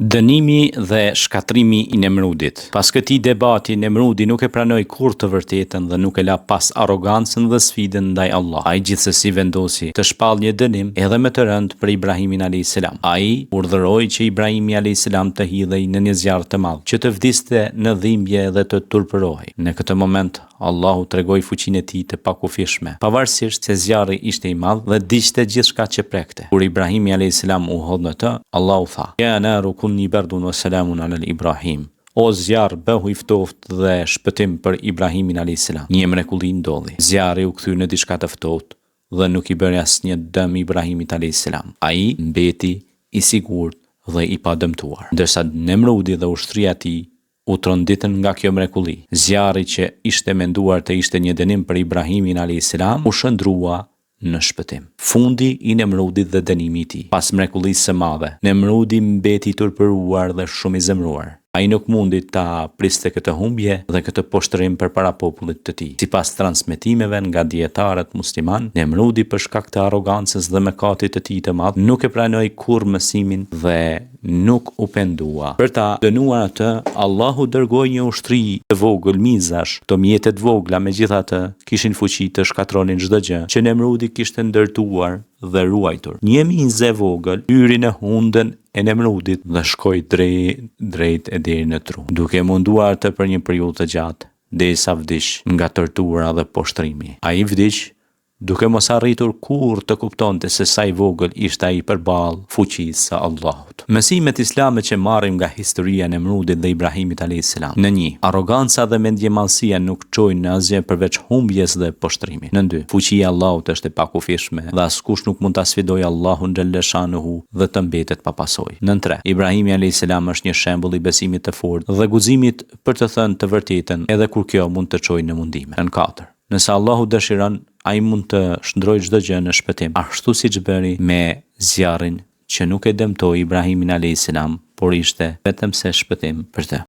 Dënimi dhe shkatrimi i Nemrudit. Pas këtij debati, Nemrudi nuk e pranoi kurrë të vërtetën dhe nuk e la pas arrogancën dhe sfidën ndaj Allah. Ai gjithsesi vendosi të shpall një dënim edhe më të rënd për Ibrahimin a.s. Ai urdhëroi që Ibrahimi a.s. të hidhej në një zjarr të madh, që të vdiste në dhimbje dhe të turpërohej. Në këtë moment, Allahu tregoi fuqinë e tij të pakufishme, pavarësisht se zjarri ishte i madh dhe diqte gjithçka që prekte. Kur Ibrahimi a.s. u hodh në të, Allahu tha: "Ya naru kunni bardun wa salamun ala Ibrahim." O zjarr, bëhu i ftohtë dhe shpëtim për Ibrahimin a.s. Një mrekulli ndodhi. Zjarri u kthye në diçka të ftohtë dhe nuk i bëri asnjë dëm Ibrahimit a.s. Ai mbeti i sigurt dhe i padëmtuar, ndërsa Nemrudi dhe ushtria e tij u tronditën nga kjo mrekulli. Zjarri që ishte menduar të ishte një dënim për Ibrahimin a.s. u shndrua në shpëtim. Fundi i Nemrudit dhe dënimi i tij. Pas mrekullisë së madhe, Nemrudi mbeti i turpëruar dhe shumë i zemëruar. Ai nuk mundi ta priste këtë humbje dhe këtë poshtërim përpara popullit të tij. Sipas transmetimeve nga dietarët musliman, Nemrudi për shkak të arrogancës dhe mëkatit të tij të madh nuk e pranoi kurrë mësimin dhe nuk u pendua. Për ta dënuar atë, Allahu dërgoi një ushtri të vogël mizash. Këto mjete të vogla megjithatë kishin fuqi të shkatronin çdo gjë që Nemrudi kishte ndërtuar dhe ruajtur. Një mizë e vogël hyri në hundën e Nemrudit dhe shkoi drejt e deri në tru, duke munduar të për një periudhë të gjatë, derisa vdiq nga tortura dhe poshtrimi. Ai vdiq duke mos arritur kurrë të kuptonte se sa i vogël ishte ai përballë fuqisë së Allahut. Mësimet islame që marrim nga historia e Nemrudit dhe Ibrahimit a.s. Në 1. Arroganca dhe mendjemallësia nuk çojnë në asgjë përveç humbjes dhe poshtrimit. Në 2. Fuqia e Allahut është e pakufishme dhe askush nuk mund ta sfidojë Allahun xhalleshanuhu dhe të mbetet pa pasojë. Në 3. Ibrahimi a.s. është një shembull i besimit të fortë dhe guximit për të thënë të vërtetën edhe kur kjo mund të çojë në mundime. Në 4. Nëse Allahu dëshiron, ai mund të shndrojë çdo gjë në shpëtim, ashtu siç bëri me zjarrin që nuk e dëmtoi Ibrahimin a.s., por ishte vetëm se shpëtim për të.